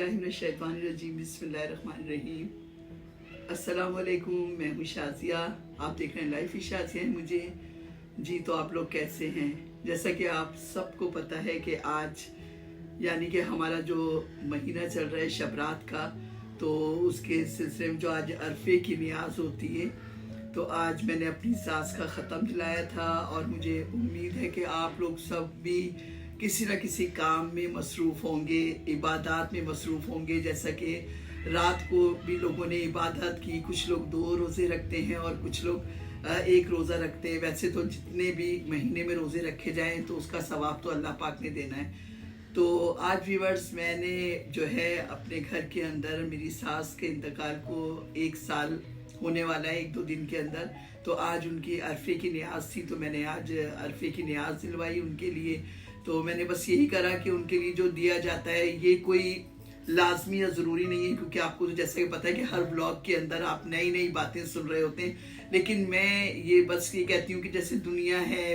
औज़ुबिल्लाहिमिनश्शैतानिर्रजीम बिस्मिल्लाहिर्रहमानिर्रहीम। अस्सलाम वालेकुम, मैं हूँ शाज़िया। आप देख रहे हैं लाइफ शाज़िया है मुझे जी। तो आप लोग कैसे हैं? जैसा कि आप सबको पता है कि आज यानी कि हमारा जो महीना चल रहा है शबरात का, तो उसके सिलसिले में जो आज अरफे की नियाज होती है, तो आज मैंने अपनी सास का ख़त्म दिलाया था और मुझे उम्मीद है कि आप लोग सब भी किसी न किसी काम में मसरूफ़ होंगे, इबादत में मसरूफ़ होंगे। जैसा कि रात को भी लोगों ने इबादत की, कुछ लोग 2 रोज़े रखते हैं और कुछ लोग 1 रोज़ा रखते हैं। वैसे तो जितने भी महीने में रोज़े रखे जाएं तो उसका सवाब तो अल्लाह पाक ने देना है। तो आज व्यूअर्स, मैंने जो है अपने घर के अंदर मेरी सास के इंतकाल को 1 साल होने वाला है 1-2 दिन के अंदर। तो आज उनकी अरफे की नियाज थी, तो मैंने आज अरफे की नियाज दिलवाई उनके लिए। तो मैंने बस यही करा कि उनके लिए जो दिया जाता है ये कोई लाजमी या ज़रूरी नहीं है, क्योंकि आपको तो जैसा कि पता है कि हर ब्लॉग के अंदर आप नई नई बातें सुन रहे होते हैं। लेकिन मैं ये बस ये कहती हूँ कि जैसे दुनिया है,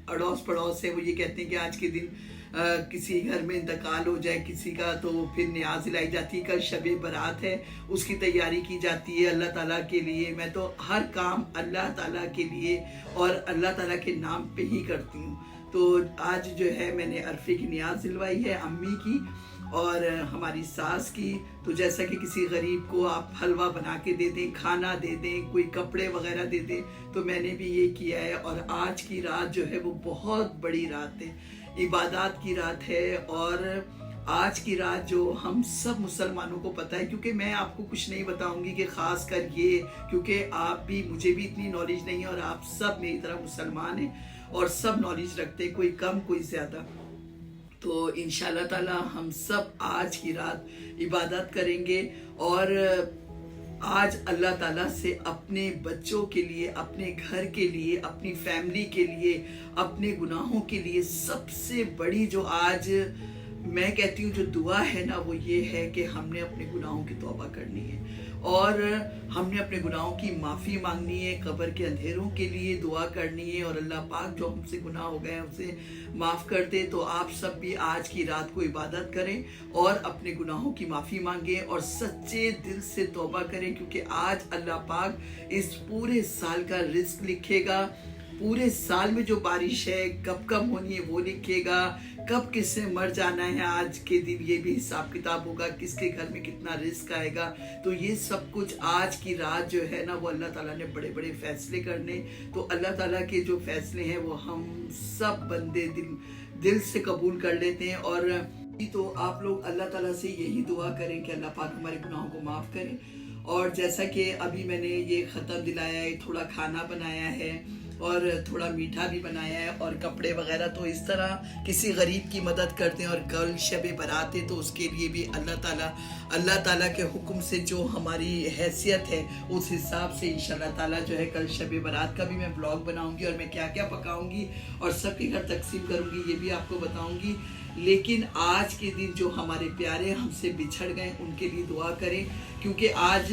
अड़ोस पड़ोस है, वो ये कहते हैं कि आज के दिन किसी घर में इंतकाल हो जाए किसी का, तो फिर नियाज दिलाई जाती है। कल शबे बारात है, उसकी तैयारी की जाती है अल्लाह ताला के लिए। मैं तो हर काम अल्लाह ताला के लिए और अल्लाह ताला के नाम पे ही करती हूँ। तो आज जो है मैंने अरफे की नियाज दिलवाई है अम्मी की और हमारी सास की। तो जैसा कि किसी गरीब को आप हलवा बना के दे दें, खाना दे दें, कोई कपड़े वगैरह दे दें, तो मैंने भी ये किया है। और आज की रात जो है वो बहुत बड़ी रात है, इबादत की रात है। और आज की रात जो हम सब मुसलमानों को पता है, क्योंकि मैं आपको कुछ नहीं बताऊंगी कि ख़ास कर ये, क्योंकि आप भी, मुझे भी इतनी नॉलेज नहीं है और आप सब मेरी तरह मुसलमान हैं और सब नॉलेज रखते हैं, कोई कम कोई ज़्यादा। तो इंशाल्लाह ताला हम सब आज की रात इबादत करेंगे और आज अल्लाह ताला से अपने बच्चों के लिए, अपने घर के लिए, अपनी फैमिली के लिए, अपने गुनाहों के लिए सबसे बड़ी जो आज मैं कहती हूँ जो दुआ है ना, वो ये है कि हमने अपने गुनाहों की तौबा करनी है और हमने अपने गुनाहों की माफ़ी मांगनी है, कब्र के अंधेरों के लिए दुआ करनी है और अल्लाह पाक जो हमसे गुनाह हो गए हैं उसे माफ़ कर दे। तो आप सब भी आज की रात को इबादत करें और अपने गुनाहों की माफ़ी मांगें और सच्चे दिल से तौबा करें, क्योंकि आज अल्लाह पाक इस पूरे साल का रिस्क लिखेगा। पूरे साल में जो बारिश है कब कब होनी है वो लिखेगा, कब किससे मर जाना है आज के दिन ये भी हिसाब किताब होगा, किसके घर में कितना रिस्क आएगा। तो ये सब कुछ आज की रात जो है ना, वो अल्लाह ताला ने बड़े बड़े फैसले करने। तो अल्लाह ताला के जो फैसले हैं वो हम सब बंदे दिल से कबूल कर लेते हैं। और तो आप लोग अल्लाह ताला से यही दुआ करें कि अल्लाह पाक हमारे गुनाहों को माफ़ करें। और जैसा कि अभी मैंने ये ख़त्म दिलाया है, थोड़ा खाना बनाया है और थोड़ा मीठा भी बनाया है और कपड़े वगैरह, तो इस तरह किसी गरीब की मदद करते हैं। और कल शब बारात है, तो उसके लिए भी अल्लाह ताला के हुक्म से जो हमारी हैसियत है उस हिसाब से इंशाल्लाह ताला जो है कल शब बारात का भी मैं ब्लॉग बनाऊंगी और मैं क्या क्या पकाऊंगी और सबके घर तकसीम करूंगी ये भी आपको बताऊंगी। लेकिन आज के दिन जो हमारे प्यारे हमसे बिछड़ गए उनके लिए दुआ करें, क्योंकि आज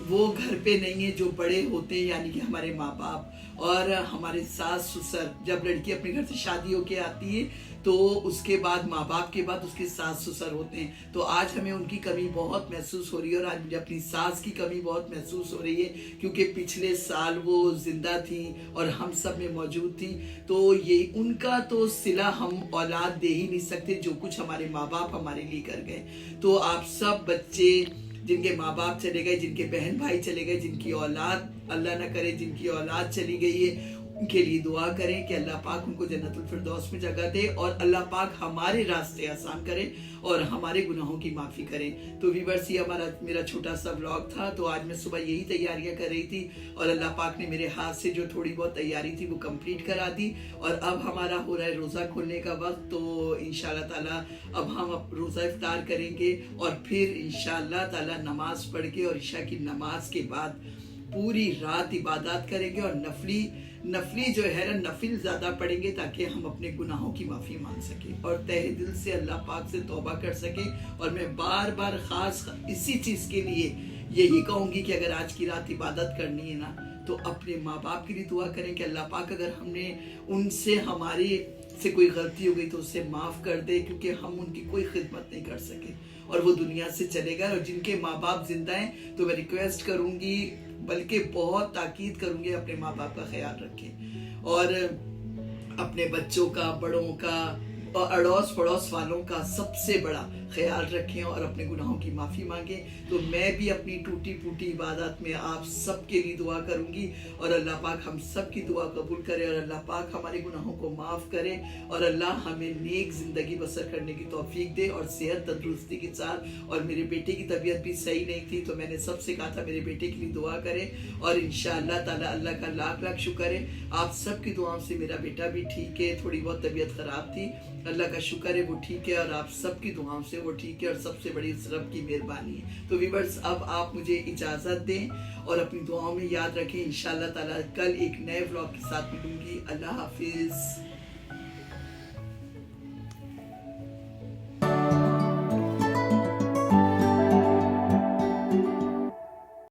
वो घर पे नहीं है जो बड़े होते हैं, यानी कि हमारे माँ बाप और हमारे सास ससुर। जब लड़की अपने घर से शादी होके आती है तो उसके बाद माँ बाप के बाद उसके सास ससुर होते हैं। तो आज हमें उनकी कमी बहुत महसूस हो रही है और आज मुझे अपनी सास की कमी बहुत महसूस हो रही है, क्योंकि पिछले साल वो जिंदा थी और हम सब में मौजूद थी। तो ये उनका तो सिला हम औलाद दे ही नहीं सकते जो कुछ हमारे माँ बाप हमारे लिए कर गए। तो आप सब बच्चे जिनके माँ बाप चले गए, जिनके बहन भाई चले गए, जिनकी औलाद अल्लाह ना करे जिनकी औलाद चली गई है, उनके लिए दुआ करें कि अल्लाह पाक उनको जन्नतुल फिरदौस में जगह दे और अल्लाह पाक हमारे रास्ते आसान करे और हमारे गुनाहों की माफ़ी करें। तो व्यूअर्स, ये मेरा छोटा सा व्लॉग था। तो आज मैं सुबह यही तैयारियां कर रही थी और अल्लाह पाक ने मेरे हाथ से जो थोड़ी बहुत तैयारी थी वो कंप्लीट करा दी। और अब हमारा हो रहा है रोज़ा खोलने का वक्त। तो इंशाल्लाह ताला अब हम रोज़ा इफ्तार करेंगे और फिर इंशाल्लाह ताला नमाज पढ़ के और इशा की नमाज के बाद पूरी रात इबादत करेंगे और नफली जो है ना, नफिल ज़्यादा पढ़ेंगे ताकि हम अपने गुनाहों की माफ़ी मांग सकें और तहे दिल से अल्लाह पाक से तौबा कर सकें। और मैं बार बार ख़ास इसी चीज़ के लिए यही कहूँगी कि अगर आज की रात इबादत करनी है ना, तो अपने माँ बाप के लिए दुआ करें कि अल्लाह पाक अगर हमने उनसे हमारी से कोई गलती हो गई तो उसे माफ़ कर दे, क्योंकि हम उनकी कोई खिदमत नहीं कर सके और वो दुनिया से चले गए। और जिनके माँ बाप जिंदा हैं तो मैं रिक्वेस्ट करूँगी, बल्कि बहुत ताकीद करूँगी, अपने माँ बाप का ख्याल रखें और अपने बच्चों का, बड़ों का और अड़ोस पड़ोस वालों का सबसे बड़ा ख्याल रखें और अपने गुनाहों की माफ़ी मांगें। तो मैं भी अपनी टूटी फूटी इबादत में आप सबके लिए दुआ करूंगी और अल्लाह पाक हम सब की दुआ कबूल करे और अल्लाह पाक हमारे गुनाहों को माफ़ करे और अल्लाह हमें नेक ज़िंदगी बसर करने की तौफीक दे और सेहत तंदुरुस्ती के साथ। और मेरे बेटे की तबीयत भी सही नहीं थी तो मैंने सबसे कहा था मेरे बेटे के लिए दुआ करें और इंशाअल्लाह ताला अल्लाह का लाख लाख शुक्र है आप सबकी दुआओं से मेरा बेटा भी ठीक है। थोड़ी बहुत तबीयत ख़राब थी, अल्लाह का शुक्र है वो ठीक है और आप सबकी दुआओं से वो ठीक है और सबसे बड़ी उस रब की मेहरबानी है। तो व्यूअर्स अब आप मुझे इजाज़त दें और अपनी दुआओं में याद रखें। इंशाअल्लाह ताला कल एक नए व्लॉग के साथ मिलूंगी। अल्लाह हाफिज़।